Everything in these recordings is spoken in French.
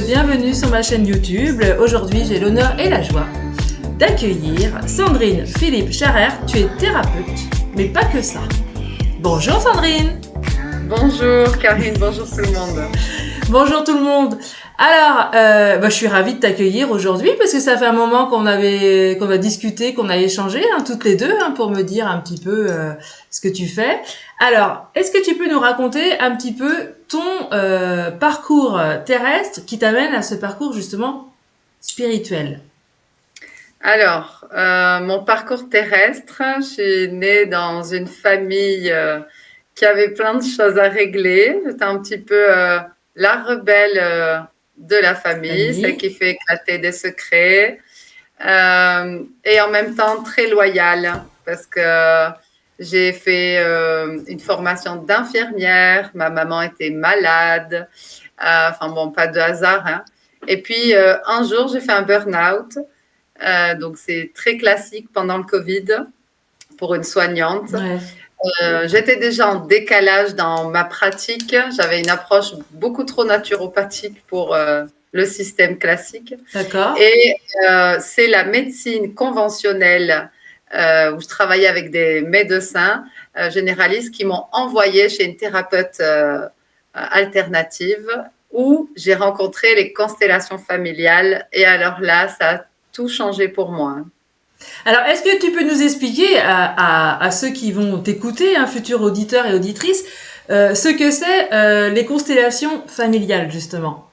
bienvenue sur ma chaîne YouTube. Aujourd'hui, j'ai l'honneur et la joie d'accueillir Sandrine Philippe Charrer. Tu es thérapeute, mais pas que ça. Bonjour Sandrine. Bonjour Karine, bonjour tout le monde. Bonjour tout le monde. Alors, je suis ravie de t'accueillir aujourd'hui parce que ça fait un moment qu'on a discuté, qu'on a échangé toutes les deux pour me dire un petit peu ce que tu fais. Alors, est-ce que tu peux nous raconter un petit peu ton parcours terrestre qui t'amène à ce parcours justement spirituel? Alors, mon parcours terrestre, je suis née dans une famille qui avait plein de choses à régler. J'étais un petit peu la rebelle de la famille, celle qui fait éclater des secrets, et en même temps très loyale parce que j'ai fait une formation d'infirmière, ma maman était malade, pas de hasard, Et puis un jour j'ai fait un burn-out, donc c'est très classique pendant le Covid pour une soignante. Ouais. J'étais déjà en décalage dans ma pratique. J'avais une approche beaucoup trop naturopathique pour le système classique. D'accord. Et c'est la médecine conventionnelle où je travaillais avec des médecins généralistes qui m'ont envoyée chez une thérapeute alternative où j'ai rencontré les constellations familiales. Et alors là, ça a tout changé pour moi. Alors, est-ce que tu peux nous expliquer à ceux qui vont t'écouter, futurs auditeurs et auditrices, ce que c'est les constellations familiales, justement?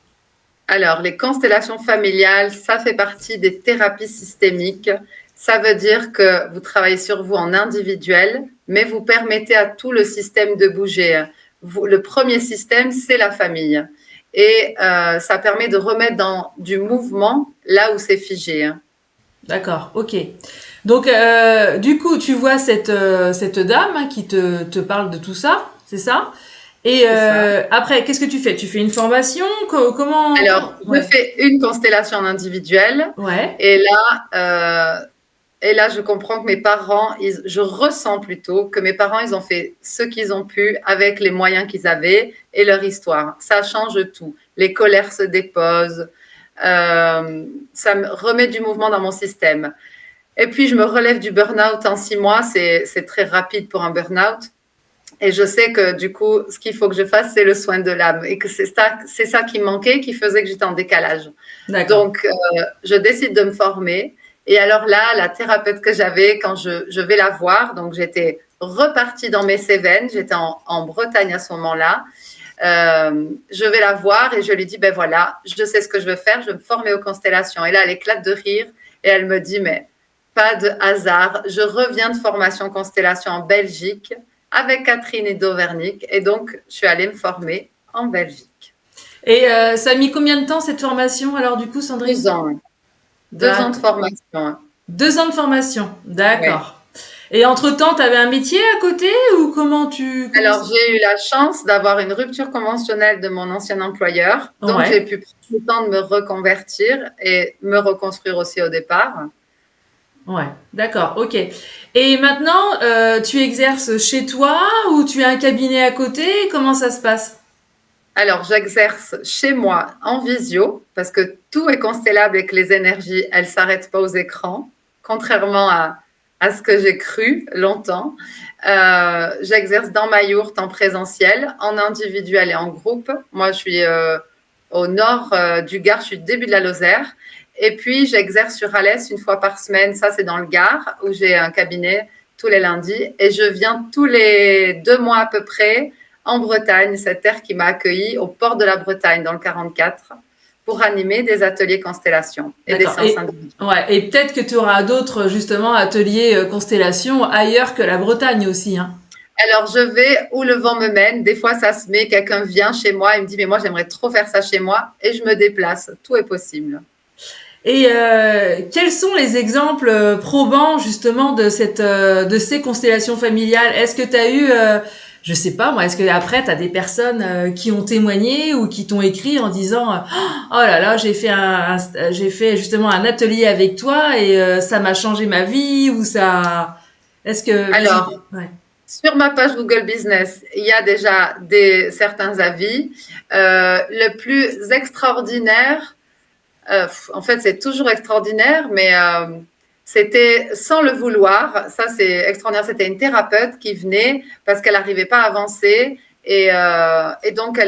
Alors, les constellations familiales, ça fait partie des thérapies systémiques. Ça veut dire que vous travaillez sur vous en individuel, mais vous permettez à tout le système de bouger. Le premier système, c'est la famille. Et ça permet de remettre dans du mouvement là où c'est figé. D'accord, ok. Donc, du coup, tu vois cette dame qui te parle de tout ça, c'est ça? Et après, qu'est-ce que tu fais? Tu fais une formation? Comment? Alors, je fais une constellation en individuel. Ouais. Et là, je comprends que mes parents, je ressens plutôt que mes parents, ils ont fait ce qu'ils ont pu avec les moyens qu'ils avaient et leur histoire. Ça change tout. Les colères se déposent. Ça me remet du mouvement dans mon système. Et puis, je me relève du burn-out en 6 mois. C'est très rapide pour un burn-out. Et je sais que du coup, ce qu'il faut que je fasse, c'est le soin de l'âme. Et que c'est ça qui me manquait, qui faisait que j'étais en décalage. D'accord. Donc, je décide de me former. Et alors là, la thérapeute que j'avais, quand je vais la voir, donc j'étais repartie dans mes Cévennes, j'étais en Bretagne à ce moment-là. Je vais la voir et je lui dis, ben voilà, je sais ce que je veux faire, je veux me former aux constellations. Et là, elle éclate de rire et elle me dit, mais pas de hasard, je reviens de formation constellation en Belgique avec Catherine et d'Auvergne. Et donc, je suis allée me former en Belgique. Et ça a mis combien de temps cette formation alors du coup, Sandrine? 2 ans. 2 ans de formation. 2 ans de formation, d'accord. Ouais. Et entre-temps, tu avais un métier à côté ou comment Alors, j'ai eu la chance d'avoir une rupture conventionnelle de mon ancien employeur. Donc, j'ai pu prendre le temps de me reconvertir et me reconstruire aussi au départ. Ouais, d'accord, ok. Et maintenant, tu exerces chez toi ou tu as un cabinet à côté? Comment ça se passe? Alors, j'exerce chez moi en visio parce que tout est constellable et que les énergies, elles ne s'arrêtent pas aux écrans, contrairement à ce que j'ai cru longtemps. J'exerce dans ma yourte en présentiel, en individuel et en groupe. Moi, je suis au nord du Gard, je suis début de la Lozère. Et puis, j'exerce sur Alès une fois par semaine. Ça, c'est dans le Gard, où j'ai un cabinet tous les lundis. Et je viens tous les 2 mois à peu près en Bretagne, cette terre qui m'a accueillie au port de la Bretagne, dans le 44, pour animer des ateliers constellation et des séances individuelles. Ouais, et peut-être que tu auras d'autres, justement, ateliers constellation ailleurs que la Bretagne aussi. Alors, je vais où le vent me mène. Des fois, ça se met, quelqu'un vient chez moi et me dit « mais moi, j'aimerais trop faire ça chez moi » et je me déplace. Tout est possible. Et quels sont les exemples probants, justement, de ces constellations familiales? Est-ce que tu as eu... je sais pas moi, est-ce que après t'as des personnes qui ont témoigné ou qui t'ont écrit en disant oh là là, j'ai fait justement un atelier avec toi et ça m'a changé ma vie ou ça... Est-ce que... Alors, Sur ma page Google Business, il y a déjà certains avis. Le plus extraordinaire, en fait, c'est toujours extraordinaire, mais c'était sans le vouloir. Ça, c'est extraordinaire. C'était une thérapeute qui venait parce qu'elle n'arrivait pas à avancer. Et donc,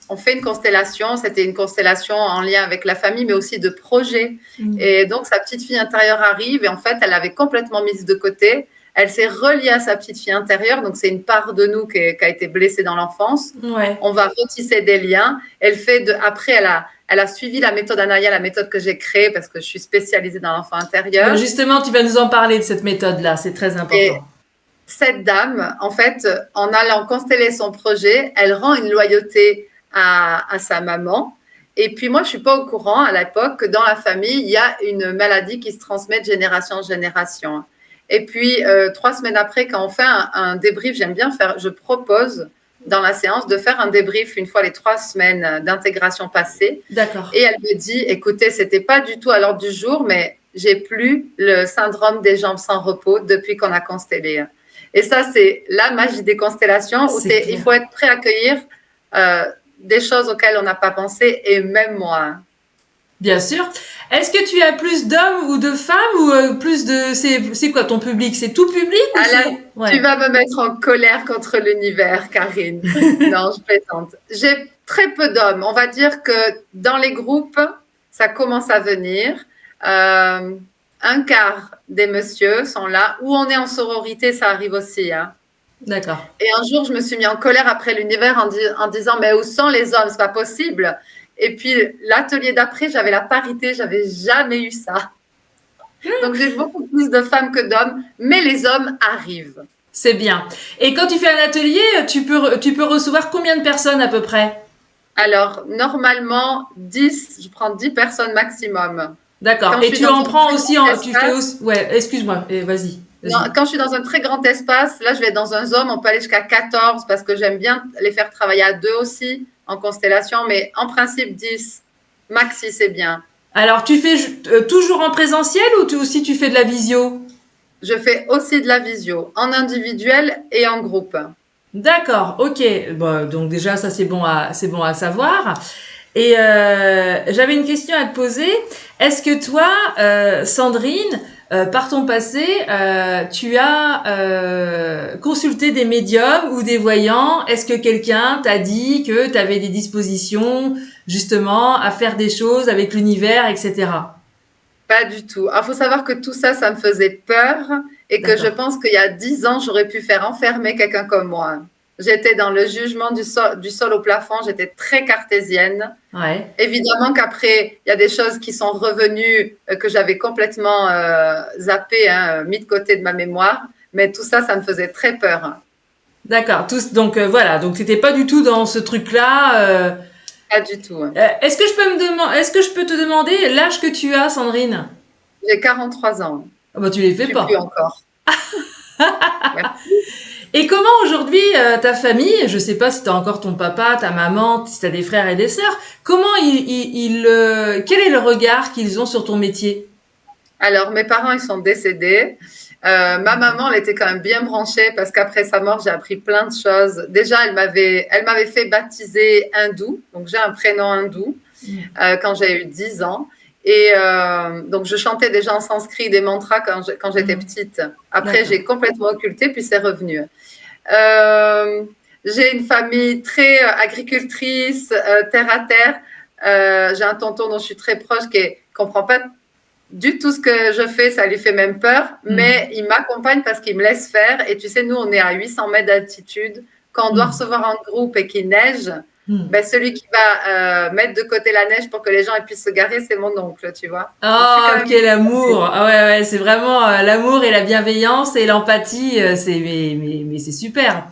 on fait une constellation. C'était une constellation en lien avec la famille, mais aussi de projets. Et donc, sa petite fille intérieure arrive et en fait, elle avait complètement mise de côté. Elle s'est reliée à sa petite fille intérieure. Donc, c'est une part de nous qui a été blessée dans l'enfance. Ouais. On va retisser des liens. Après, elle a suivi la méthode Anaya, la méthode que j'ai créée parce que je suis spécialisée dans l'enfant intérieur. Ben justement, tu vas nous en parler de cette méthode-là. C'est très important. Et cette dame, en fait, en allant consteller son projet, elle rend une loyauté à sa maman. Et puis moi, je suis pas au courant à l'époque que dans la famille, il y a une maladie qui se transmet de génération en génération. Et puis, 3 semaines après, quand on fait un débrief, je propose dans la séance de faire un débrief une fois les 3 semaines d'intégration passée. D'accord. Et elle me dit, écoutez, c'était pas du tout à l'ordre du jour, mais j'ai plus le syndrome des jambes sans repos depuis qu'on a constellé. Et ça, c'est la magie des constellations où il faut être prêt à accueillir des choses auxquelles on n'a pas pensé, et même moi. Bien sûr. Est-ce que tu as plus d'hommes ou de femmes ou plus de... C'est quoi ton public? C'est tout public ou Tu vas me mettre en colère contre l'univers, Karine. Non, je plaisante. J'ai très peu d'hommes. On va dire que dans les groupes, ça commence à venir. Un quart des messieurs sont là. Où on est en sororité, ça arrive aussi. Hein. D'accord. Et un jour, je me suis mis en colère après l'univers en disant, mais où sont les hommes? C'est pas possible. Et puis, l'atelier d'après, j'avais la parité. J'avais jamais eu ça. Donc, j'ai beaucoup plus de femmes que d'hommes, mais les hommes arrivent. C'est bien. Et quand tu fais un atelier, tu peux recevoir combien de personnes à peu près? Alors, normalement, 10, je prends 10 personnes maximum. D'accord. Et tu en prends aussi, tu fais aussi... Ouais, excuse-moi, vas-y. Non, quand je suis dans un très grand espace, là, je vais dans un zone, on peut aller jusqu'à 14 parce que j'aime bien les faire travailler à 2 aussi en constellation, mais en principe, 10. Maxi, c'est bien. Alors, tu fais toujours en présentiel ou aussi tu fais de la visio? Je fais aussi de la visio, en individuel et en groupe. D'accord, ok. Bon, donc déjà, ça c'est bon à savoir. Et j'avais une question à te poser. Est-ce que toi, Sandrine, par ton passé, tu as consulté des médiums ou des voyants? Est-ce que quelqu'un t'a dit que tu avais des dispositions justement à faire des choses avec l'univers, etc. Pas du tout. Il faut savoir que tout ça, ça me faisait peur et que je pense qu'il y a 10 ans, j'aurais pu faire enfermer quelqu'un comme moi. J'étais dans le jugement du sol au plafond, j'étais très cartésienne. Ouais. Évidemment qu'après, il y a des choses qui sont revenues, que j'avais complètement zappées, hein, mis de côté de ma mémoire, mais tout ça, ça me faisait très peur. D'accord. Donc voilà, donc t'étais pas du tout dans ce truc-là. Pas du tout. Est-ce que je peux te demander l'âge que tu as, Sandrine? J'ai 43 ans. Ah bah tu les fais pas. Plus encore. Et comment aujourd'hui ta famille, je sais pas si t'as encore ton papa, ta maman, si t'as des frères et des sœurs, comment quel est le regard qu'ils ont sur ton métier? Alors mes parents ils sont décédés. Ma maman elle était quand même bien branchée parce qu'après sa mort j'ai appris plein de choses. Déjà elle m'avait fait baptiser hindou, donc j'ai un prénom hindou quand j'ai eu 10 ans. Et donc, je chantais déjà en sanskrit des mantras quand j'étais petite. Après, j'ai complètement occulté, puis c'est revenu. J'ai une famille très agricultrice, terre à terre. J'ai un tonton dont je suis très proche qui ne comprend pas du tout ce que je fais. Ça lui fait même peur. Mais il m'accompagne parce qu'il me laisse faire. Et tu sais, nous, on est à 800 mètres d'altitude. Quand on doit recevoir un groupe et qu'il neige... Ben, celui qui va mettre de côté la neige pour que les gens puissent se garer, c'est mon oncle, tu vois. Oh, quel amour! Ah ouais, c'est vraiment l'amour et la bienveillance et l'empathie, mais c'est super.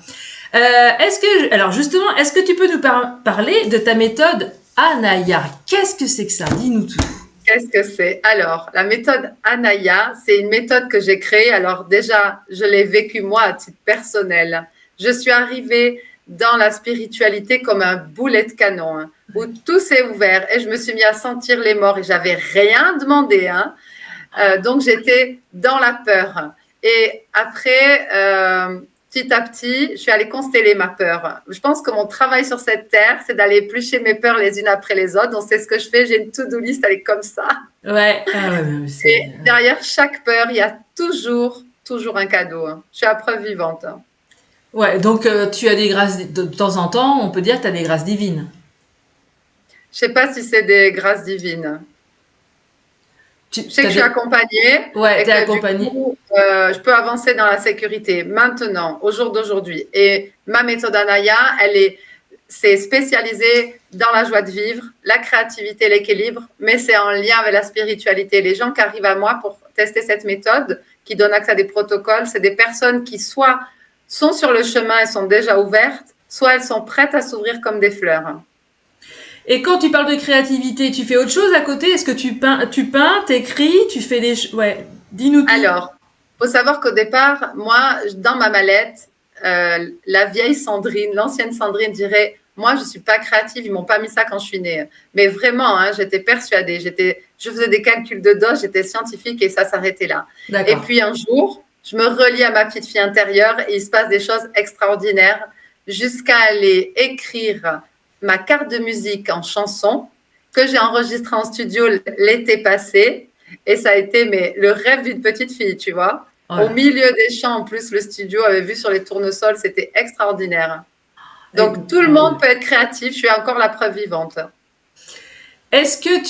Alors justement, est-ce que tu peux nous parler de ta méthode Anaya? Qu'est-ce que c'est que ça? Dis-nous tout. Qu'est-ce que c'est? Alors, la méthode Anaya, c'est une méthode que j'ai créée. Alors déjà, je l'ai vécue moi à titre personnel. Je suis arrivée dans la spiritualité comme un boulet de canon, hein, où tout s'est ouvert et je me suis mis à sentir les morts et j'avais rien demandé. Donc, j'étais dans la peur. Et après, petit à petit, je suis allée consteller ma peur. Je pense que mon travail sur cette terre, c'est d'aller éplucher mes peurs les unes après les autres. Donc, c'est ce que je fais. J'ai une to-do list, elle est comme ça. Ouais, ah ouais, mais Et derrière chaque peur, il y a toujours un cadeau. Je suis la preuve vivante. ouais, donc tu as des grâces de temps en temps, on peut dire que tu as des grâces divines. Je sais pas si c'est des grâces divines. Tu Je sais que t'as je suis des... accompagnée Ouais, et t'es que du accompagné. coup, je peux avancer dans la sécurité maintenant, au jour d'aujourd'hui. Et ma méthode Anaya, c'est spécialisé dans la joie de vivre, la créativité, l'équilibre, mais c'est en lien avec la spiritualité. Les gens qui arrivent à moi pour tester cette méthode, qui donne accès à des protocoles, c'est des personnes qui soit sont sur le chemin et sont déjà ouvertes, soit elles sont prêtes à s'ouvrir comme des fleurs. Et quand tu parles de créativité, tu fais autre chose à côté? Est-ce que tu peins, t'écris, tu fais ouais, dis-nous tout. Alors, il faut savoir qu'au départ, moi, dans ma mallette, la vieille Sandrine, l'ancienne Sandrine dirait, moi, je ne suis pas créative, ils ne m'ont pas mis ça quand je suis née. Mais vraiment, hein, j'étais persuadée, je faisais des calculs de dos, j'étais scientifique et ça s'arrêtait là. Et D'accord. puis un jour, je me relie à ma petite fille intérieure et il se passe des choses extraordinaires jusqu'à aller écrire ma carte de musique en chanson que j'ai enregistrée en studio l'été passé. Et ça a été le rêve d'une petite fille, tu vois. Au Voilà. milieu des champs, en plus, le studio avait vu sur les tournesols, c'était extraordinaire. Et- Donc, tout le ah ouais. monde peut être créatif, je suis encore la preuve vivante. Est-ce que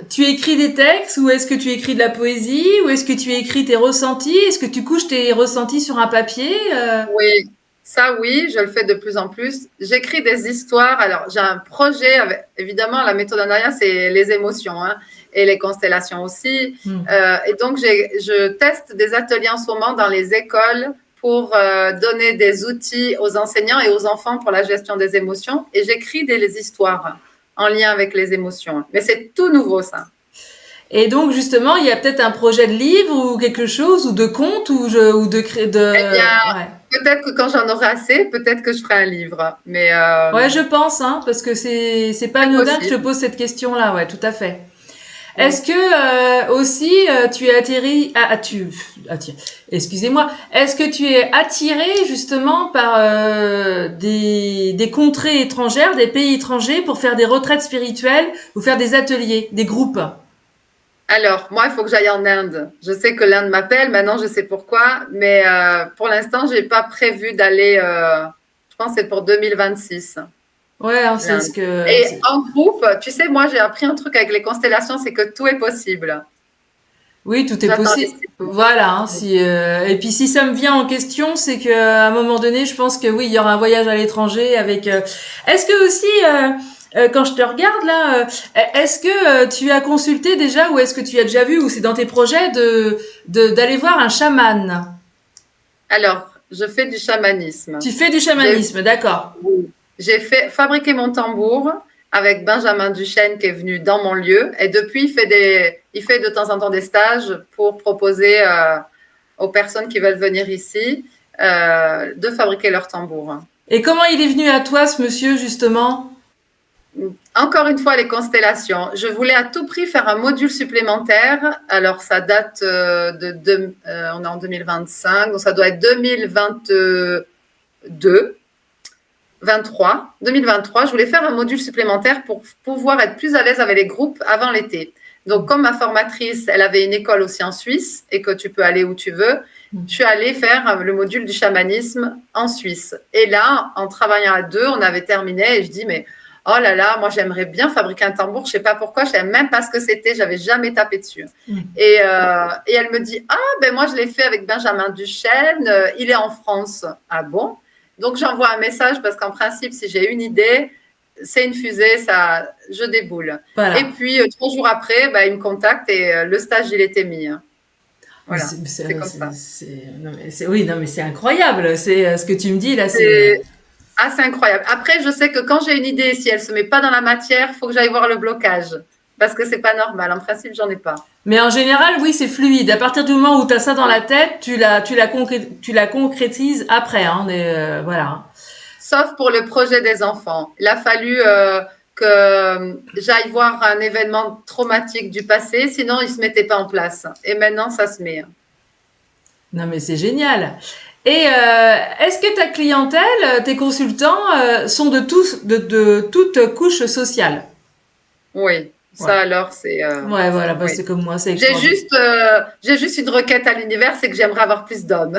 tu écris des textes ou est-ce que tu écris de la poésie ou est-ce que tu écris tes ressentis? Est-ce que tu couches tes ressentis sur un papier? Oui, ça, oui, je le fais de plus en plus. J'écris des histoires. Alors, j'ai un projet, évidemment, la méthode Anaya, c'est les émotions hein, et les constellations aussi. Hmm. Et donc, je teste des ateliers en ce moment dans les écoles pour donner des outils aux enseignants et aux enfants pour la gestion des émotions. Et j'écris des histoires en lien avec les émotions. Mais c'est tout nouveau, ça. Et donc justement, il y a peut-être un projet de livre ou quelque chose ou de conte ou Eh bien, ouais. peut-être que quand j'en aurai assez, peut-être que je ferai un livre. Mais Ouais, je pense hein, parce que c'est pas c'est anodin que je te possible. pose cette question-là, ouais, tout à fait. Mm. Est-ce que aussi tu es excusez-moi, est-ce que tu es attiré justement par des contrées étrangères, des pays étrangers pour faire des retraites spirituelles ou faire des ateliers, des groupes? Alors, moi, il faut que j'aille en Inde. Je sais que l'Inde m'appelle, maintenant je sais pourquoi, mais pour l'instant, je n'ai pas prévu d'aller, je pense que c'est pour 2026, Ouais, hein, c'est ce l'Inde. que Et en groupe, tu sais, moi, j'ai appris un truc avec les constellations, c'est que tout est possible. oui, tout est J'attends les possible. signes. Voilà. Hein, si, et puis si ça me vient en question, c'est que à un moment donné, je pense que oui, il y aura un voyage à l'étranger avec. Est-ce que aussi, quand je te regarde là, est-ce que tu as consulté déjà ou est-ce que tu as déjà vu ou c'est dans tes projets d'aller voir un chaman? Alors, je fais du chamanisme. Tu fais du J'ai chamanisme, d'accord. J'ai fait fabriquer mon tambour avec Benjamin Duchesne qui est venu dans mon lieu. Et depuis, il fait de temps en temps des stages pour proposer aux personnes qui veulent venir ici de fabriquer leur tambour. Et comment il est venu à toi, ce monsieur, justement? Encore une fois, les constellations. Je voulais à tout prix faire un module supplémentaire. Alors, ça date on est en 2025, donc ça doit être 2022. 2023, je voulais faire un module supplémentaire pour pouvoir être plus à l'aise avec les groupes avant l'été. Donc, comme ma formatrice, elle avait une école aussi en Suisse et que tu peux aller où tu veux, je suis allée faire le module du chamanisme en Suisse. Et là, en travaillant à deux, on avait terminé et je dis, mais oh là là, moi j'aimerais bien fabriquer un tambour. Je sais pas pourquoi, je savais même pas ce que c'était, j'avais jamais tapé dessus. Et elle me dit, ah ben moi je l'ai fait avec Benjamin Duchesne, il est en France. Ah bon? Donc, j'envoie un message parce qu'en principe, si j'ai une idée, c'est une fusée, je déboule. Et Voilà. puis, 3 jours après, il me contacte et le stage, il était mis. Mais Voilà, c'est comme ça. non, mais oui, non, mais c'est incroyable. C'est ce que tu me dis là, c'est. C'est assez incroyable. Après, je sais que quand j'ai une idée, si elle ne se met pas dans la matière, il faut que j'aille voir le blocage. Parce que c'est pas normal. En principe, j'en ai pas. Mais en général, oui, c'est fluide. À partir du moment où tu as ça dans la tête, tu la concrétises après. Hein, voilà. Sauf pour le projet des enfants. Il a fallu que j'aille voir un événement traumatique du passé, sinon il ne se mettait pas en place. Et maintenant, ça se met. Non, mais c'est génial. Et est-ce que ta clientèle, tes consultants, sont de toutes couches sociales? Oui, Ouais. ça alors, c'est... Ouais, voilà, bah, oui. c'est comme moi, c'est extraordinaire. J'ai juste une requête à l'univers, c'est que j'aimerais avoir plus d'hommes.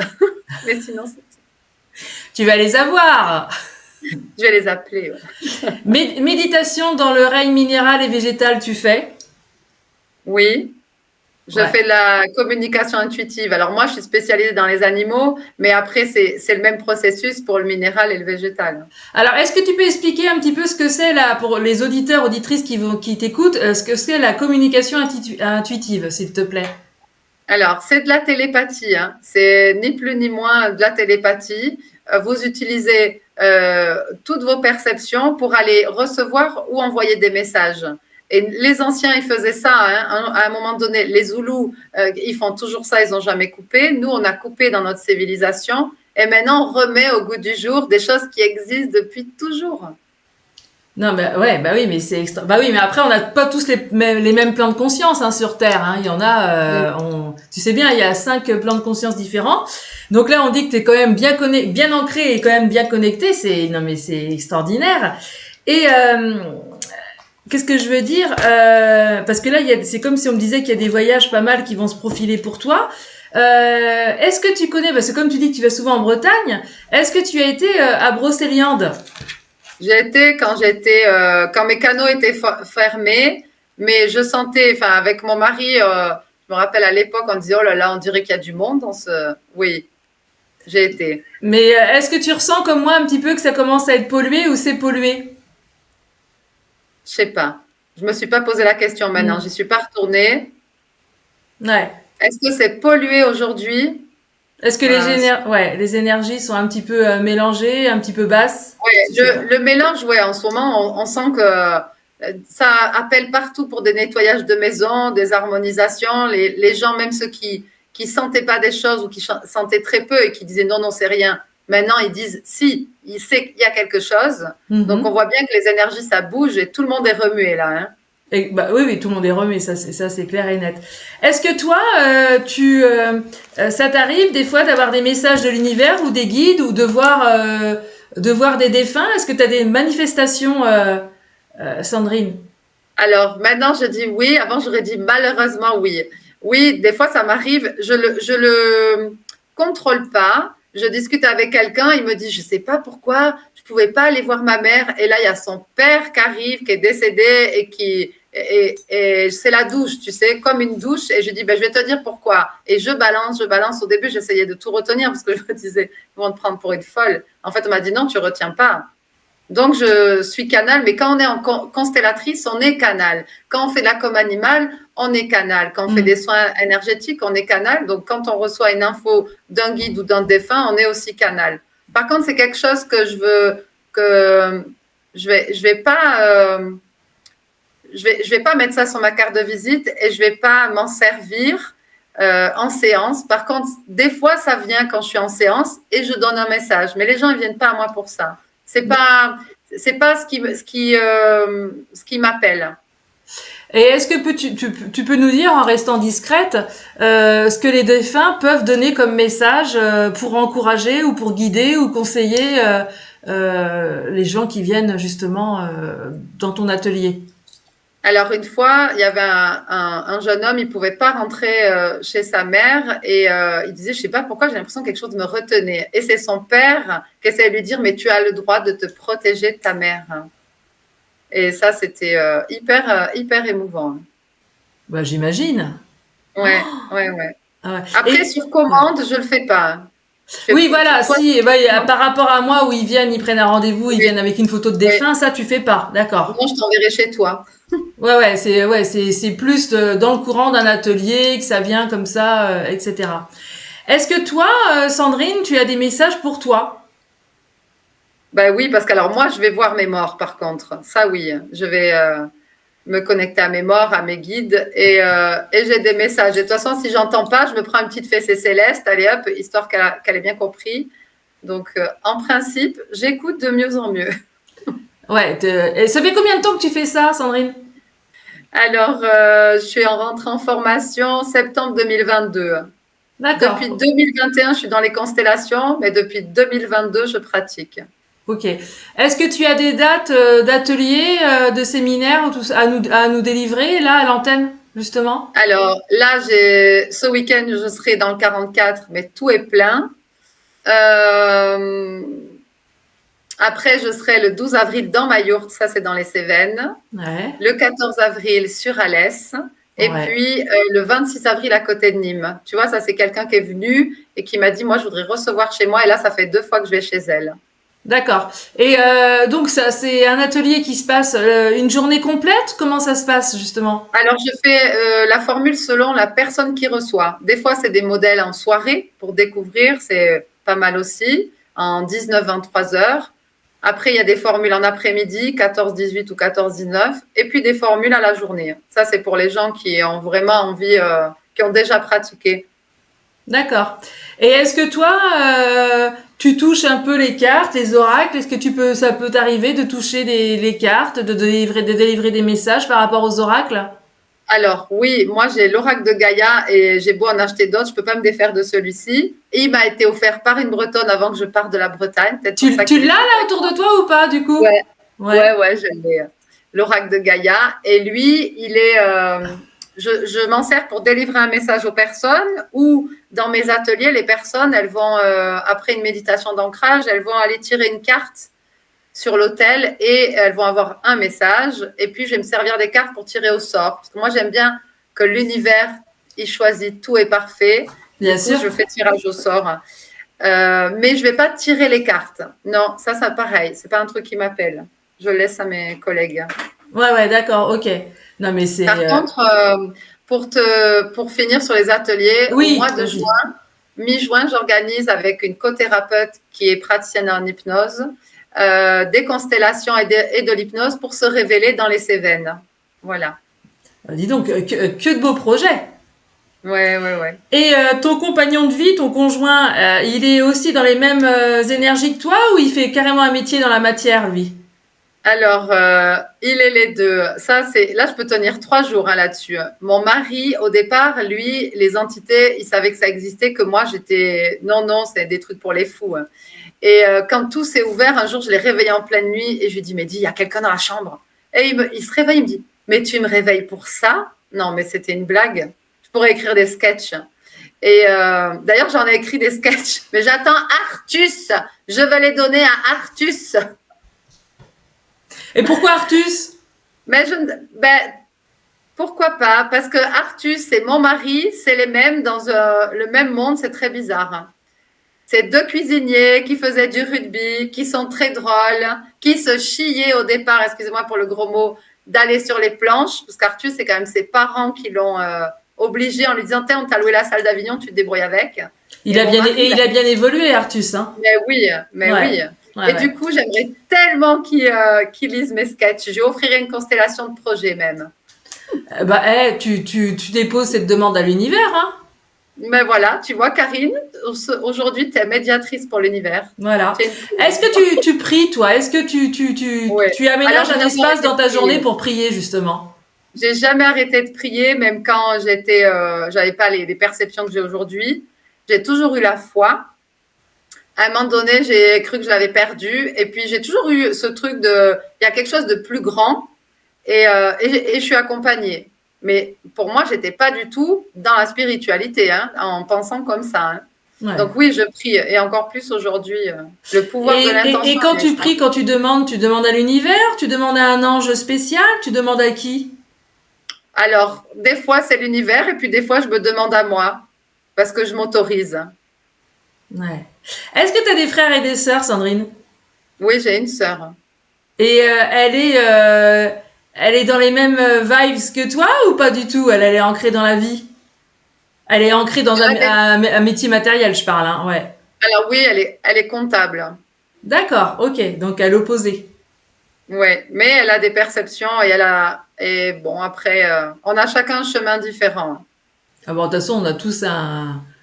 Mais sinon, Tu vas les avoir. je vais les appeler. Ouais. Méditation dans le règne minéral et végétal, tu fais? Oui, je Ouais. fais de la communication intuitive. Alors moi, je suis spécialisée dans les animaux, mais après, c'est le même processus pour le minéral et le végétal. Alors, est-ce que tu peux expliquer un petit peu ce que c'est là pour les auditeurs, auditrices qui t'écoutent, ce que c'est la communication intuitive, s'il te plaît? Alors, c'est de la télépathie, hein. C'est ni plus ni moins de la télépathie. Vous utilisez toutes vos perceptions pour aller recevoir ou envoyer des messages. Et les anciens, ils faisaient ça, hein. À un moment donné. Les Zoulous, ils font toujours ça, ils n'ont jamais coupé. Nous, on a coupé dans notre civilisation. Et maintenant, on remet au goût du jour des choses qui existent depuis toujours. Non, bah ouais, bah oui, mais c'est extra. Bah oui, mais après, on n'a pas tous les mêmes plans de conscience hein, sur Terre. Hein. Il y en a, tu sais bien, il y a 5 plans de conscience différents. Donc là, on dit que t'es quand même bien ancré et quand même bien connecté. Non, mais c'est extraordinaire. Et qu'est-ce que je veux dire parce que là, c'est comme si on me disait qu'il y a des voyages pas mal qui vont se profiler pour toi. Est-ce que tu connais, parce que comme tu dis que tu vas souvent en Bretagne, est-ce que tu as été à Brocéliande? Quand mes canaux étaient fermés, mais je sentais, enfin, avec mon mari, je me rappelle à l'époque, on disait, oh là là, on dirait qu'il y a du monde dans ce. Oui, j'ai été. Mais est-ce que tu ressens comme moi un petit peu que ça commence à être pollué ou c'est pollué? Je sais pas. Je me suis pas posé la question maintenant. Hmm. J'y suis pas retournée. Ouais. Est-ce que c'est pollué aujourd'hui? Est-ce que Euh, les énergies sont un petit peu mélangées, un petit peu basses? Ouais, Je sais pas. le mélange, ouais, en ce moment, on sent que ça appelle partout pour des nettoyages de maisons, des harmonisations. Les gens, même ceux qui sentaient pas des choses ou qui sentaient très peu et qui disaient non, non, c'est rien, maintenant ils disent si, il sait qu'il y a quelque chose. Donc on Mhm. voit bien que les énergies, ça bouge et tout le monde est remué là. Hein. Et, bah, oui, oui, tout le monde est remis, ça c'est clair et net. Est-ce que toi, ça t'arrive des fois d'avoir des messages de l'univers ou des guides ou de voir des défunts? Est-ce que tu as des manifestations, Sandrine? Alors maintenant, je dis oui. Avant, j'aurais dit malheureusement oui. Oui, des fois, ça m'arrive. Je le contrôle pas. Je discute avec quelqu'un. Il me dit, je sais pas pourquoi, je pouvais pas aller voir ma mère. Et là, il y a son père qui arrive, qui est décédé et c'est la douche, tu sais, comme une douche. Et je dis, ben, je vais te dire pourquoi. Et je balance, je balance. Au début, j'essayais de tout retenir parce que je me disais, ils vont te prendre pour une folle. En fait, on m'a dit non, tu retiens pas. Donc, je suis canal, mais quand on est en constellatrice, on est canal. Quand on fait de la com animale, on est canal. Quand on fait des Mm. soins énergétiques, on est canal. Donc, quand on reçoit une info d'un guide ou d'un défunt, on est aussi canal. Par contre, c'est quelque chose que je vais pas, je vais pas mettre ça sur ma carte de visite et je vais pas m'en servir en séance. Par contre, des fois, ça vient quand je suis en séance et je donne un message. Mais les gens ne viennent pas à moi pour ça. C'est pas ce qui m'appelle. Et est-ce que tu peux nous dire, en restant discrète, ce que les défunts peuvent donner comme message pour encourager ou pour guider ou conseiller les gens qui viennent justement dans ton atelier? Alors, une fois, il y avait un jeune homme, il pouvait pas rentrer chez sa mère et il disait, je sais pas pourquoi, j'ai l'impression que quelque chose me retenait. Et c'est son père qui essayait de lui dire, mais tu as le droit de te protéger de ta mère. Et ça, c'était hyper émouvant. Bah, j'imagine. Ouais, ouais, ouais. Ah ouais. Après, sur Ouais. commande, je le fais pas. Je fais Oui, voilà, toi, si, bah, par rapport à moi où ils viennent, ils prennent un rendez-vous, ils oui, viennent avec une photo de oui. défunt, ça tu fais pas, d'accord. Sinon, je t'enverrai chez toi. C'est plus dans le courant d'un atelier que ça vient comme ça, etc. Est-ce que toi, Sandrine, tu as des messages pour toi? Ben oui, parce que alors moi, je vais voir mes morts, par contre. Ça, oui. Je vais me connecter à mes morts, à mes guides, et j'ai des messages. Et de toute façon, si j'entends pas, je me prends une petite fessée céleste, allez hop, histoire qu'elle ait bien compris. Donc, en principe, j'écoute de mieux en mieux. Ouais, et ça fait combien de temps que tu fais ça, Sandrine? Alors, je suis en rentrée en formation septembre 2022. Depuis D'accord. 2021, je suis dans les constellations, mais depuis 2022, je pratique. Ok. Est-ce que tu as des dates d'ateliers, de séminaires ou à nous délivrer là à l'antenne justement? Alors là, ce week-end, je serai dans le 44, mais tout est plein. Euh, Après, je serai le 12 avril dans ma yourte, ça c'est dans les Cévennes. Ouais. Le 14 avril sur Alès. Et Ouais. puis le 26 avril à côté de Nîmes. Tu vois, ça c'est quelqu'un qui est venu et qui m'a dit, moi je voudrais recevoir chez moi. Et là, ça fait 2 fois que je vais chez elle. D'accord. Et donc ça, c'est un atelier qui se passe une journée complète? Comment ça se passe justement? Alors, je fais la formule selon la personne qui reçoit. Des fois, c'est des modèles en soirée pour découvrir, c'est pas mal aussi, en 19-23 heures. Après, il y a des formules en après-midi, 14-18 ou 14-19, et puis des formules à la journée. Ça, c'est pour les gens qui ont vraiment envie, qui ont déjà pratiqué. D'accord. Et est-ce que toi, tu touches un peu les cartes, les oracles? Est-ce que ça peut t'arriver de toucher les cartes, de délivrer des messages par rapport aux oracles? Alors, oui, moi, j'ai l'oracle de Gaïa et j'ai beau en acheter d'autres, je ne peux pas me défaire de celui-ci. Et il m'a été offert par une Bretonne avant que je parte de la Bretagne, peut-être pour ça Tu qu'il est l'as très là autour de toi ou pas du coup? ouais. Ouais. Ouais, je l'ai. L'oracle de Gaïa. Et lui, il est. Je m'en sers pour délivrer un message aux personnes ou dans mes ateliers, les personnes, elles vont, après une méditation d'ancrage, elles vont aller tirer une carte sur l'autel et elles vont avoir un message. Et puis, je vais me servir des cartes pour tirer au sort. Parce que moi, j'aime bien que l'univers, il choisit tout est parfait. Bien Du coup, sûr. je fais tirage au sort. Mais je ne vais pas tirer les cartes. Non, ça pareil. C'est pas un truc qui m'appelle. Je le laisse à mes collègues. Ouais, ouais, d'accord, ok. Non, mais Par c'est... contre, pour finir sur les ateliers, au Oui, mois de vas-y. juin, mi-juin, j'organise avec une cothérapeute qui est praticienne en hypnose des constellations et de l'hypnose pour se révéler dans les Cévennes. Voilà. Dis donc, que de beaux projets. Ouais, ouais, ouais. Et ton compagnon de vie, ton conjoint, il est aussi dans les mêmes énergies que toi ou il fait carrément un métier dans la matière, lui? Alors, il est les deux. Là, je peux tenir 3 jours hein, là-dessus. Mon mari, au départ, lui, les entités, il savait que ça existait, que moi, j'étais, non, non, c'est des trucs pour les fous, hein. Et quand tout s'est ouvert, un jour, je l'ai réveillé en pleine nuit et je lui ai dit, mais dis, il y a quelqu'un dans la chambre. Et il se réveille, il me dit, mais tu me réveilles pour ça? Non, mais c'était une blague. Je pourrais écrire des sketchs. Et d'ailleurs, j'en ai écrit des sketchs, mais j'attends Artus. Je vais les donner à Artus. Et pourquoi Artus? Mais pourquoi pas? Parce que Artus et mon mari, c'est les mêmes dans le même monde, c'est très bizarre. C'est deux cuisiniers qui faisaient du rugby, qui sont très drôles, qui se chiaient au départ, excusez-moi pour le gros mot, d'aller sur les planches, parce qu'Artus, c'est quand même ses parents qui l'ont obligé en lui disant, on t'a loué la salle d'Avignon, tu te débrouilles avec. Et mon mari, Il a bien évolué, Artus, hein? mais oui, mais Ouais, oui. ouais, Et ouais. du coup, j'aimerais tellement qu'il lise mes sketchs. Je lui offrirai une constellation de projets même. Tu déposes cette demande à l'univers, hein? Mais voilà, tu vois, Karine, aujourd'hui, tu es médiatrice pour l'univers. Voilà. Tu es une pro. Est-ce que tu pries, toi? Est-ce que Ouais. tu Alors, aménages j'ai un jamais espace arrêté dans de ta journée prier. pour prier, justement? J'ai jamais arrêté de prier, même quand j'avais pas les perceptions que j'ai aujourd'hui. J'ai toujours eu la foi. À un moment donné, j'ai cru que je l'avais perdu. Et puis, j'ai toujours eu ce truc il y a quelque chose de plus grand et je suis accompagnée. Mais pour moi, j'étais pas du tout dans la spiritualité, hein, en pensant comme ça, hein. Ouais. Donc oui, je prie, et encore plus aujourd'hui, le pouvoir de Et l'intention, quand il est tu fort. pries, quand tu demandes à l'univers, tu demandes à un ange spécial, tu demandes à qui? Alors, des fois, c'est l'univers, et puis des fois, je me demande à moi, parce que je m'autorise. Ouais. Est-ce que tu as des frères et des sœurs, Sandrine? Oui, j'ai une sœur. Et elle est dans les mêmes vibes que toi ou pas du tout? Elle est ancrée dans la vie? Elle est ancrée dans un métier matériel, je parle, hein, ouais. Alors oui, elle est comptable. D'accord, ok, donc à l'opposé. Ouais, mais elle a des perceptions et bon, après, on a chacun un chemin différent. Ah bon, de toute façon, on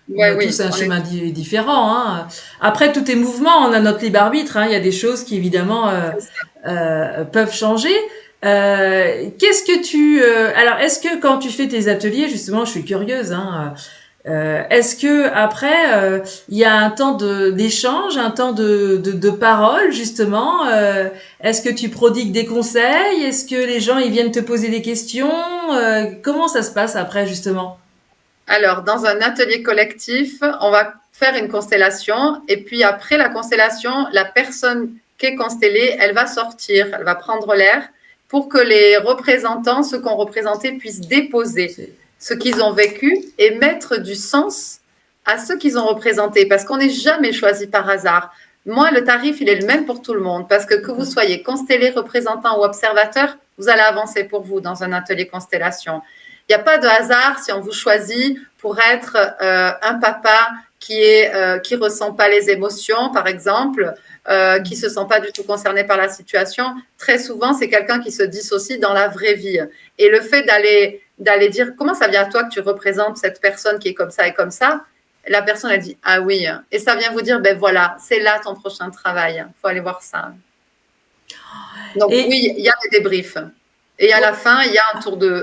Ouais, a tous oui, un on est chemin différent, hein. Après, tout est mouvement, on a notre libre arbitre, hein. Il y a des choses qui, évidemment, peuvent changer. Alors, est-ce que quand tu fais tes ateliers, justement, je suis curieuse, hein, Est-ce que après il y a un temps d'échange, un temps de parole justement est-ce que tu prodigues des conseils? Est-ce que les gens ils viennent te poser des questions? Comment ça se passe après justement? Alors, dans un atelier collectif, on va faire une constellation et puis après la constellation, la personne qui est constellée, elle va sortir, elle va prendre l'air pour que les représentants, ceux qu'on représenté, puissent déposer C'est ce qu'ils ont vécu et mettre du sens à ce qu'ils ont représenté parce qu'on n'est jamais choisi par hasard. Moi, le tarif, il est le même pour tout le monde parce que vous soyez constellé, représentant ou observateur, vous allez avancer pour vous dans un atelier constellation. Il n'y a pas de hasard si on vous choisit pour être un papa qui ressent pas les émotions, par exemple, qui se sent pas du tout concerné par la situation. Très souvent, c'est quelqu'un qui se dissocie dans la vraie vie. Et le fait d'aller dire comment ça vient à toi que tu représentes cette personne qui est comme ça et comme ça, la personne a dit ah oui, et ça vient vous dire ben voilà, c'est là ton prochain travail. Faut aller voir ça. Donc et oui, il y a des débriefs. Et à la fin, il y a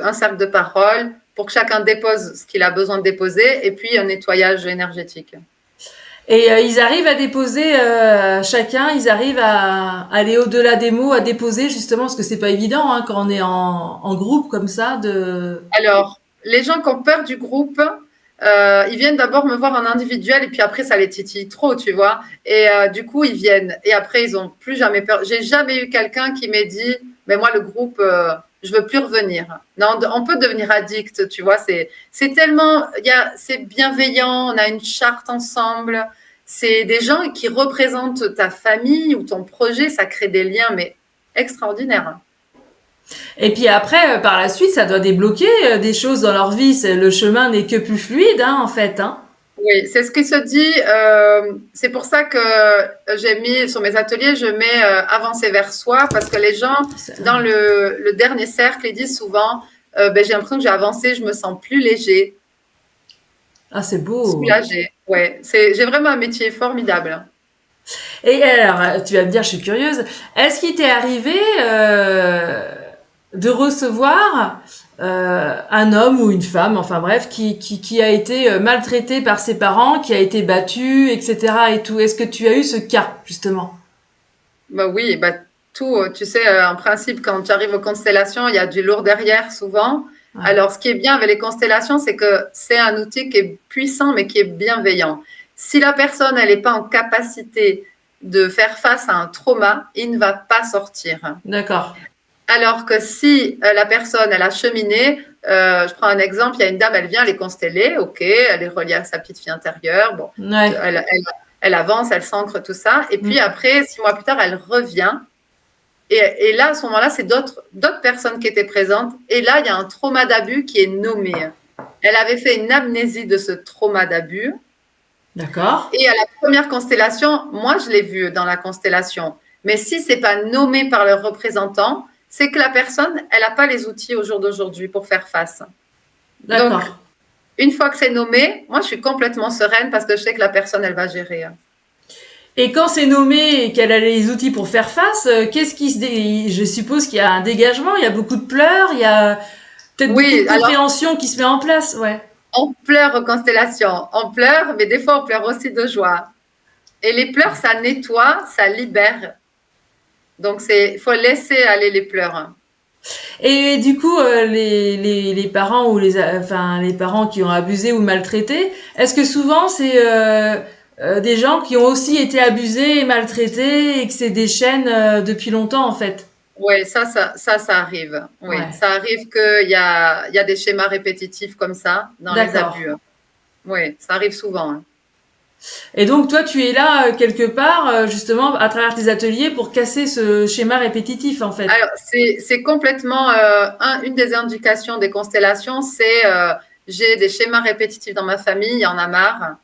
un cercle de parole pour que chacun dépose ce qu'il a besoin de déposer et puis un nettoyage énergétique. ils arrivent à déposer chacun, ils arrivent à aller au-delà des mots, à déposer justement parce que c'est pas évident hein, quand on est en groupe comme ça de Alors, les gens qui ont peur du groupe, ils viennent d'abord me voir en individuel et puis après, ça les titille trop, tu vois. Et du coup, ils viennent. Et après, ils n'ont plus jamais peur. J'ai jamais eu quelqu'un qui m'ait dit, mais moi, le groupe, je veux plus revenir. Non, on peut devenir addict, tu vois. C'est tellement, c'est bienveillant. On a une charte ensemble. C'est des gens qui représentent ta famille ou ton projet. Ça crée des liens, mais extraordinaires. Et puis après, par la suite, ça doit débloquer des choses dans leur vie. Le chemin n'est que plus fluide, hein, en fait. Hein. Oui, c'est ce qui se dit. C'est pour ça que j'ai mis sur mes ateliers, je mets avancer vers soi, parce que les gens, dans le dernier cercle, ils disent souvent, ben, j'ai l'impression que j'ai avancé, je me sens plus léger, Ah, c'est beau. soulagé. Ouais, j'ai vraiment un métier formidable. Et alors, tu vas me dire, je suis curieuse, est-ce qu'il t'est arrivé de recevoir un homme ou une femme, enfin bref, qui a été maltraité par ses parents, qui a été battu, etc. et tout. Est-ce que tu as eu ce cas, justement? Bah oui, bah tout, tu sais, en principe, quand tu arrives aux constellations, il y a du lourd derrière souvent. Ouais. Alors, ce qui est bien avec les constellations, c'est que c'est un outil qui est puissant, mais qui est bienveillant. Si la personne, elle n'est pas en capacité de faire face à un trauma, il ne va pas sortir. D'accord. Alors que si la personne, elle a cheminé, je prends un exemple, il y a une dame, elle vient, elle est constellée, ok, elle est reliée à sa petite fille intérieure, bon, Ouais. elle avance, elle s'ancre, tout ça, et puis Mm. après, 6 mois plus tard, elle revient, et là, à ce moment-là, c'est d'autres personnes qui étaient présentes, et là, il y a un trauma d'abus qui est nommé. Elle avait fait une amnésie de ce trauma d'abus, D'accord. et à la première constellation, moi, je l'ai vu dans la constellation, mais si c'est pas nommé par le représentant, c'est que la personne, elle n'a pas les outils au jour d'aujourd'hui pour faire face. Donc, D'accord. une fois que c'est nommé, moi, je suis complètement sereine parce que je sais que la personne, elle va gérer. Et quand c'est nommé et qu'elle a les outils pour faire face, qu'est-ce qui je suppose qu'il y a un dégagement, il y a beaucoup de pleurs, il y a peut-être beaucoup de Oui, alors, compréhension qui se met en place, ouais. on pleure aux constellations. On pleure, mais des fois, on pleure aussi de joie. Et les pleurs, ça nettoie, ça libère. Donc, il faut laisser aller les pleurs. Et du coup, les parents ou enfin, les parents qui ont abusé ou maltraité, est-ce que souvent c'est des gens qui ont aussi été abusés et maltraités et que c'est des chaînes depuis longtemps en fait? Oui, ça arrive. Oui, Ouais, ça arrive qu'il y a des schémas répétitifs comme ça dans les d'accord. abus. Oui, ça arrive souvent. Et donc toi, tu es là quelque part justement à travers tes ateliers pour casser ce schéma répétitif en fait. Alors, c'est complètement une des indications des constellations, c'est j'ai des schémas répétitifs dans ma famille, il y en a marre.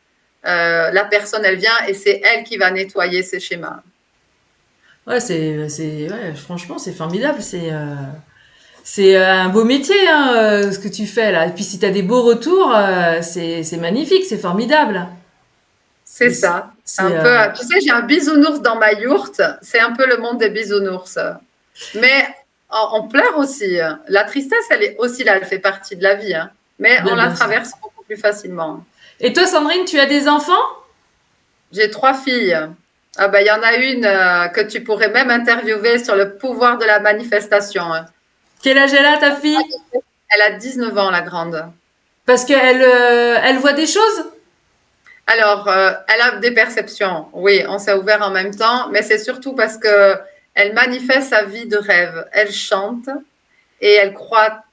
La personne, elle vient et c'est elle qui va nettoyer ces schémas. Ouais, ouais, franchement, c'est formidable. C'est un beau métier, hein, ce que tu fais là. Et puis si tu as des beaux retours, c'est magnifique, c'est formidable. C'est C'est, ça. C'est un c'est, peu, tu sais, j'ai un bisounours dans ma yourte. C'est un peu le monde des bisounours. Mais on pleure aussi. La tristesse, elle est aussi là, elle fait partie de la vie. Mais on bien, la bien sûr. traverse beaucoup plus facilement. Et toi, Sandrine, tu as des enfants? J'ai 3 filles. Ah bah, il y en a une que tu pourrais même interviewer sur le pouvoir de la manifestation, hein. Quel âge elle a, ta fille? Elle a 19 ans, la grande. Parce qu'elle elle voit des choses? Alors, elle a des perceptions. Oui, on s'est ouvert en même temps, mais c'est surtout parce que elle manifeste sa vie de rêve. Elle chante et elle croit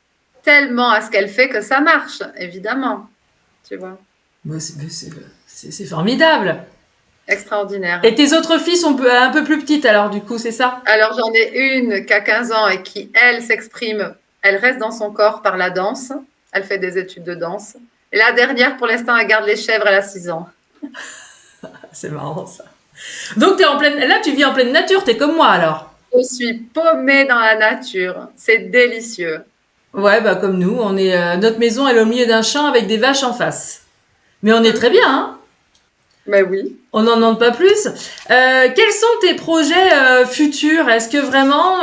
tellement à ce qu'elle fait que ça marche, évidemment. Tu vois, Bah, c'est formidable. extraordinaire. Et tes autres filles sont un peu plus petites alors, du coup, c'est ça? Alors, j'en ai une qui a 15 ans et qui, elle, s'exprime. Elle reste dans son corps par la danse. Elle fait des études de danse. Et la dernière, pour l'instant, elle garde les chèvres. Elle a 6 ans. C'est marrant ça. Donc t'es en pleine, là tu vis en pleine nature, t'es comme moi alors. Je suis paumée dans la nature. C'est délicieux. Ouais, bah comme nous, on est notre maison elle est au milieu d'un champ avec des vaches en face. Mais on est très bien, hein. Mais oui. On n'en demande pas plus. Quels sont tes projets futurs? Est-ce que vraiment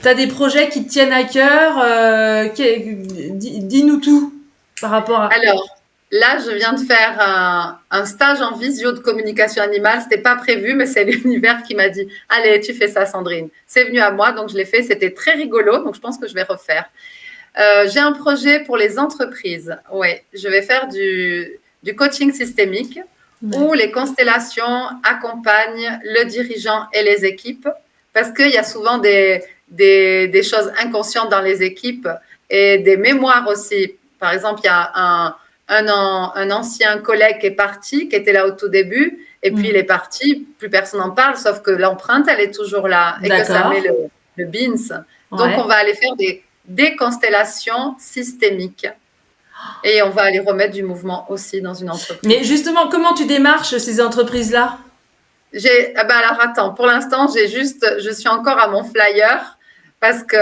t'as des projets qui te tiennent à cœur? Dis-nous tout par rapport à. Alors, là, je viens de faire un stage en visio de communication animale. C'était pas prévu, mais c'est l'univers qui m'a dit, allez, tu fais ça, Sandrine. C'est venu à moi, donc je l'ai fait. C'était très rigolo, donc je pense que je vais refaire. J'ai un projet pour les entreprises. Ouais, je vais faire du coaching systémique où les constellations accompagnent le dirigeant et les équipes parce qu'il y a souvent des choses inconscientes dans les équipes et des mémoires aussi. Par exemple, il y a un ancien collègue qui est parti, qui était là au tout début, et puis il est parti, plus personne n'en parle, sauf que l'empreinte, elle est toujours là et que ça met le beans. Donc, on va aller faire des constellations systémiques. Et on va aller remettre du mouvement aussi dans une entreprise. Mais justement, comment tu démarches ces entreprises-là? Alors attends, pour l'instant, je suis encore à mon flyer parce que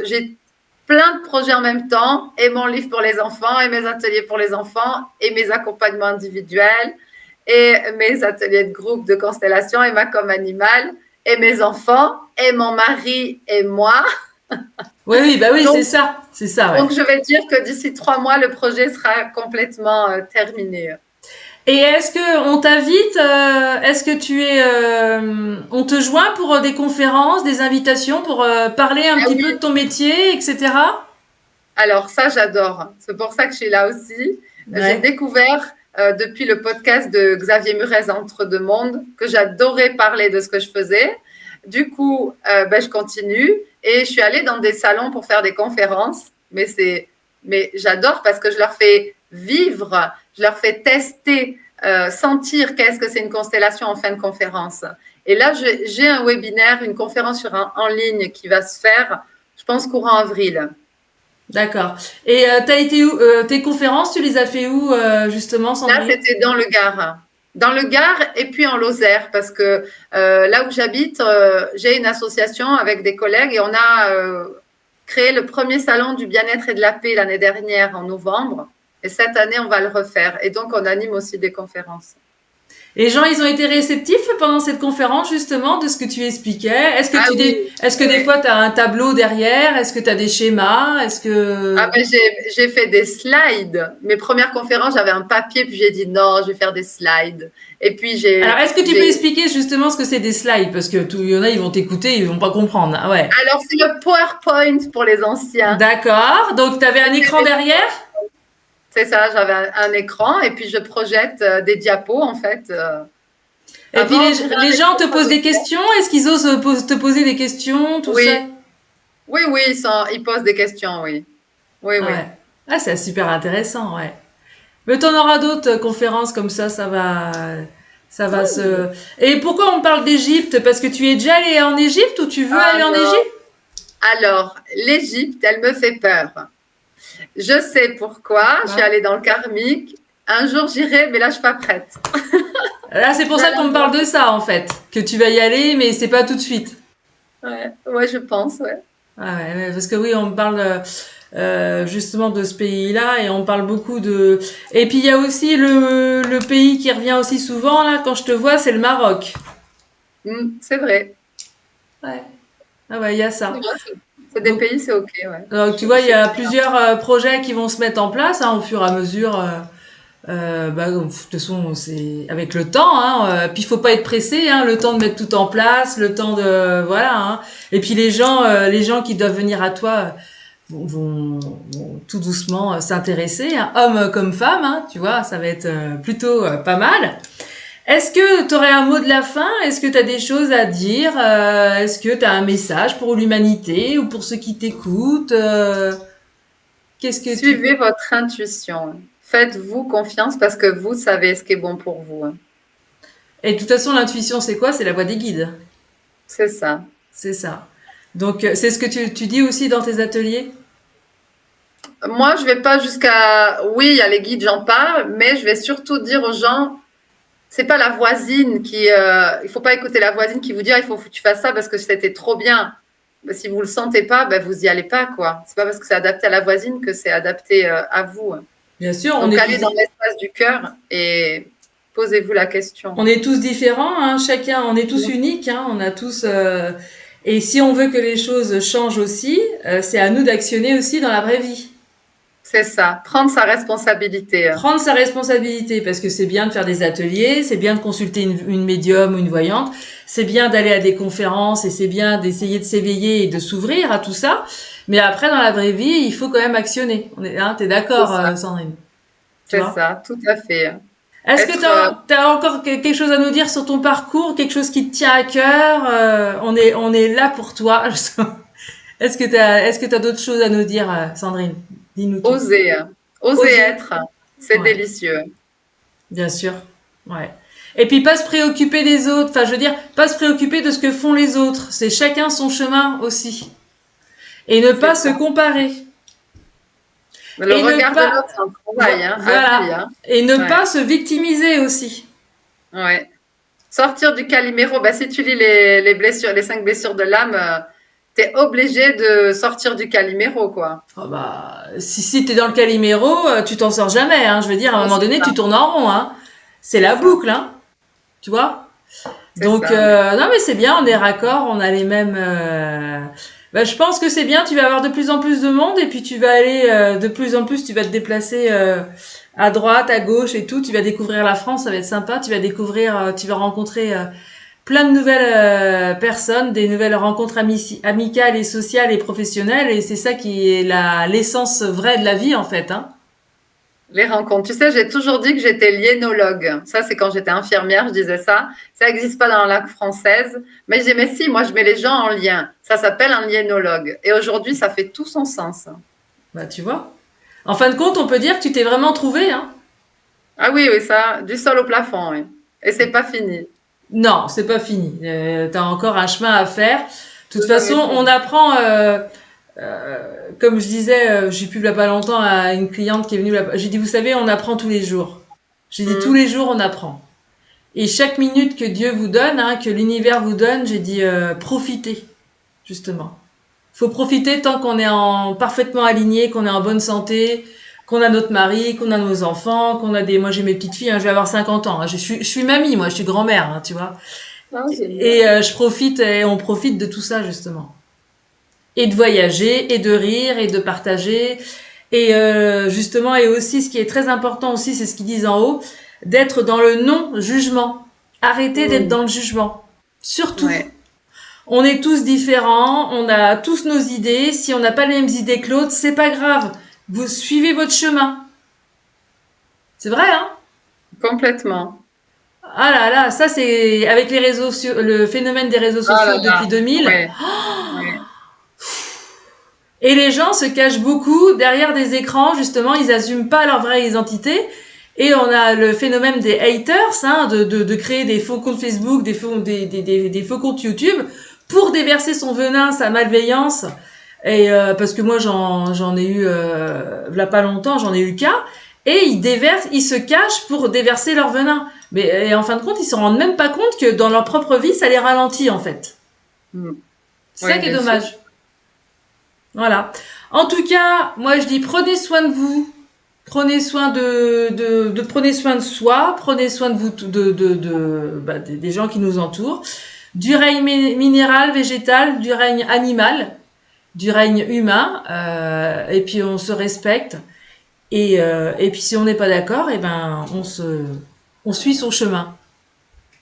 j'ai plein de projets en même temps, et mon livre pour les enfants, et mes ateliers pour les enfants, et mes accompagnements individuels, et mes ateliers de groupe de constellation, et ma com animale, et mes enfants, et mon mari, et moi. Oui, bah oui, donc, c'est ça. Ouais. Donc, je vais dire que d'ici 3 mois, le projet sera complètement terminé. Et est-ce que on t'invite, est-ce que on te joint pour des conférences, des invitations pour parler un petit peu de ton métier, etc. Alors ça, j'adore. C'est pour ça que je suis là aussi. Ouais. J'ai découvert depuis le podcast de Xavier Murez, Entre deux mondes, que j'adorais parler de ce que je faisais. Du coup, je continue et je suis allée dans des salons pour faire des conférences. Mais j'adore parce que je leur fais vivre, je leur fais tester, sentir qu'est-ce que c'est une constellation en fin de conférence. Et là, j'ai un webinaire, une conférence en ligne qui va se faire, je pense, courant avril. D'accord. Et t'as été où, tes conférences, tu les as fait où justement, Sandrine? Là, c'était dans le Gard. Dans le Gard et puis en Lozère, parce que là où j'habite, j'ai une association avec des collègues et on a créé le premier salon du bien-être et de la paix l'année dernière en novembre. Et cette année, on va le refaire. Et donc, on anime aussi des conférences. Et les gens, ils ont été réceptifs pendant cette conférence, justement, de ce que tu expliquais. Est-ce que des fois, tu as un tableau derrière? Est-ce que tu as des schémas? J'ai fait des slides. Mes premières conférences, j'avais un papier, puis j'ai dit non, je vais faire des slides. Et puis Alors, est-ce que tu peux expliquer justement ce que c'est des slides? Parce que il y en a, ils vont t'écouter, ils vont pas comprendre. Ah ouais. Alors, c'est le PowerPoint pour les anciens. D'accord. Donc, tu avais un écran derrière? C'est ça, j'avais un écran et puis je projette des diapos en fait. Et puis les gens te posent des questions. Est-ce qu'ils osent te poser des questions, tout ça? Oui, ils posent des questions, oui. Oui. Ah, c'est super intéressant, ouais. Mais t'en auras d'autres conférences comme ça va se... Et pourquoi on parle d'Égypte? Parce que tu es déjà allé en Égypte ou tu veux aller en Égypte? Alors, l'Égypte, elle me fait peur. Je sais pourquoi. Je suis allée dans le karmique. Un jour, j'irai, mais là, je suis pas prête. Là, c'est pour ça qu'on me parle de ça, en fait. Que tu vas y aller, mais c'est pas tout de suite. Ouais, je pense, ouais. Ah ouais, parce que oui, on me parle justement de ce pays-là et on parle beaucoup de... Et puis, il y a aussi le pays qui revient aussi souvent, là, quand je te vois, c'est le Maroc. C'est vrai. Ouais. Ah ouais, il y a ça. C'est des pays, c'est OK, ouais. Donc, tu vois, il y a plusieurs projets qui vont se mettre en place au fur et à mesure De toute façon, c'est avec le temps, hein. Puis il faut pas être pressé, hein. Le temps de mettre tout en place, le temps de voilà, hein. Et puis les gens qui doivent venir à toi vont tout doucement s'intéresser, hein, hommes comme femmes, hein, tu vois, ça va être plutôt pas mal. Est-ce que tu aurais un mot de la fin? Est-ce que tu as des choses à dire? Est-ce que tu as un message pour l'humanité ou pour ceux qui t'écoutent? Qu'est-ce que tu... Suivez votre intuition. Faites-vous confiance parce que vous savez ce qui est bon pour vous. Et de toute façon, l'intuition, c'est quoi? C'est la voix des guides. C'est ça. C'est ça. Donc, c'est ce que tu dis aussi dans tes ateliers? Moi, je vais pas jusqu'à... Oui, il y a les guides, j'en parle, mais je vais surtout dire aux gens, c'est pas la voisine qui... il faut pas écouter la voisine qui vous dit, ah, il faut que tu fasses ça parce que c'était trop bien. Ben, si vous le sentez pas, ben, vous y allez pas, quoi. C'est pas parce que c'est adapté à la voisine que c'est adapté à vous. Bien sûr, on Donc, est allez tous, dans l'espace du cœur et posez-vous la question. on est tous différents, hein, chacun, on est tous uniques, hein, on a tous... Et si on veut que les choses changent aussi, c'est à nous d'actionner aussi dans la vraie vie. C'est ça, prendre sa responsabilité. Prendre sa responsabilité, parce que c'est bien de faire des ateliers, c'est bien de consulter une médium ou une voyante, c'est bien d'aller à des conférences et c'est bien d'essayer de s'éveiller et de s'ouvrir à tout ça. Mais après, dans la vraie vie, il faut quand même actionner. Hein, t'es d'accord, Sandrine? C'est ça, tout à fait. Est-ce que tu as encore quelque chose à nous dire sur ton parcours, quelque chose qui te tient à cœur? On est là pour toi. Est-ce que tu as d'autres choses à nous dire, Sandrine? Dis-nous tout. Oser être, c'est délicieux. Bien sûr, ouais. Et puis pas se préoccuper des autres, enfin je veux dire, pas se préoccuper de ce que font les autres. C'est chacun son chemin aussi. Et ne pas se comparer. Le regard de l'autre, c'est un travail, hein, voilà. à vie, hein. Et ne pas se victimiser aussi. Ouais. Sortir du Calimero, bah, si tu lis les blessures, les 5 blessures de l'âme, t'es obligé de sortir du Calimero, quoi. Oh bah, si t'es dans le Calimero, tu t'en sors jamais, hein. Je veux dire, à un moment donné, tu tournes en rond, hein. C'est la boucle, hein. Tu vois? Donc, non, mais c'est bien, on est raccord, on a les mêmes, bah, je pense que c'est bien, tu vas avoir de plus en plus de monde et puis tu vas aller de plus en plus, tu vas te déplacer à droite, à gauche et tout, tu vas découvrir la France, ça va être sympa, tu vas découvrir, tu vas rencontrer plein de nouvelles personnes, des nouvelles rencontres amicales et sociales et professionnelles et c'est ça qui est l'essence vraie de la vie en fait, hein. Les rencontres. Tu sais, j'ai toujours dit que j'étais liénologue. Ça, c'est quand j'étais infirmière, je disais ça. Ça n'existe pas dans la langue française. Mais je dis, mais si, moi, je mets les gens en lien. Ça s'appelle un liénologue. Et aujourd'hui, ça fait tout son sens. Bah, tu vois. En fin de compte, on peut dire que tu t'es vraiment trouvé, hein. Ah oui, oui, ça, du sol au plafond, oui. Et c'est pas fini. Non, c'est pas fini. T'as encore un chemin à faire. De toute façon, on apprend... comme je disais, j'ai pu il y a pas longtemps à une cliente qui est venue. J'ai dit, vous savez, on apprend tous les jours. J'ai dit, tous les jours, on apprend. Et chaque minute que Dieu vous donne, hein, que l'univers vous donne, j'ai dit, profitez, justement. Faut profiter tant qu'on est parfaitement aligné, qu'on est en bonne santé, qu'on a notre mari, qu'on a nos enfants, qu'on a moi j'ai mes petites filles, hein, je vais avoir 50 ans. Hein, je suis mamie, moi, je suis grand-mère, hein, tu vois. Et je profite, et on profite de tout ça, justement. Et de voyager, et de rire, et de partager. Et justement, et aussi, ce qui est très important aussi, c'est ce qu'ils disent en haut, d'être dans le non-jugement. Arrêtez d'être dans le jugement. Surtout. Ouais. On est tous différents, on a tous nos idées. Si on n'a pas les mêmes idées que l'autre, c'est pas grave. Vous suivez votre chemin. C'est vrai, hein? Complètement. Ah là là, ça c'est avec les réseaux, le phénomène des réseaux sociaux depuis 2000. Ouais. Et les gens se cachent beaucoup derrière des écrans, justement, ils n'assument pas leur vraie identité. Et on a le phénomène des haters, hein, de créer des faux comptes Facebook, des faux comptes YouTube pour déverser son venin, sa malveillance. Et parce que moi j'en ai eu là pas longtemps, j'en ai eu le cas. Et ils se cachent pour déverser leur venin. Mais et en fin de compte, ils se rendent même pas compte que dans leur propre vie, ça les ralentit en fait. C'est ça qui est dommage. Sûr. Voilà. En tout cas, moi je dis prenez soin de vous, prenez soin prenez soin de soi, prenez soin de vous, des gens qui nous entourent, du règne minéral, végétal, du règne animal, du règne humain, et puis on se respecte. Et puis si on n'est pas d'accord, on suit son chemin.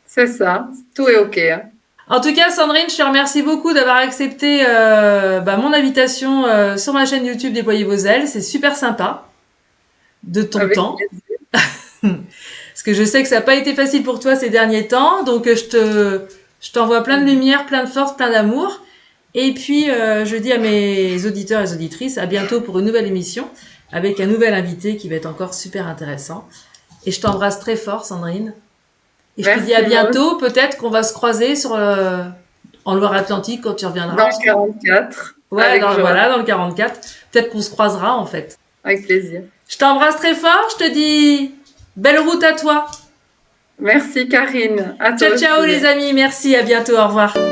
C'est ça, tout est OK. Hein. En tout cas, Sandrine, je te remercie beaucoup d'avoir accepté mon invitation sur ma chaîne YouTube Déployez vos ailes. C'est super sympa de ton Avec temps. plaisir. Parce que je sais que ça n'a pas été facile pour toi ces derniers temps. Donc, je t'envoie plein de lumière, plein de force, plein d'amour. Et puis, je dis à mes auditeurs et auditrices, à bientôt pour une nouvelle émission avec un nouvel invité qui va être encore super intéressant. Et je t'embrasse très fort, Sandrine. Et je te dis à Merci, moi aussi. bientôt. Peut-être qu'on va se croiser en Loire-Atlantique quand tu reviendras. Dans le 44, Ouais, avec joie, voilà, dans le 44. Peut-être qu'on se croisera, en fait. avec plaisir. Je t'embrasse très fort. Je te dis belle route à toi. Merci Karine, à toi Ciao, ciao aussi. les amis. Merci. À bientôt. Au revoir.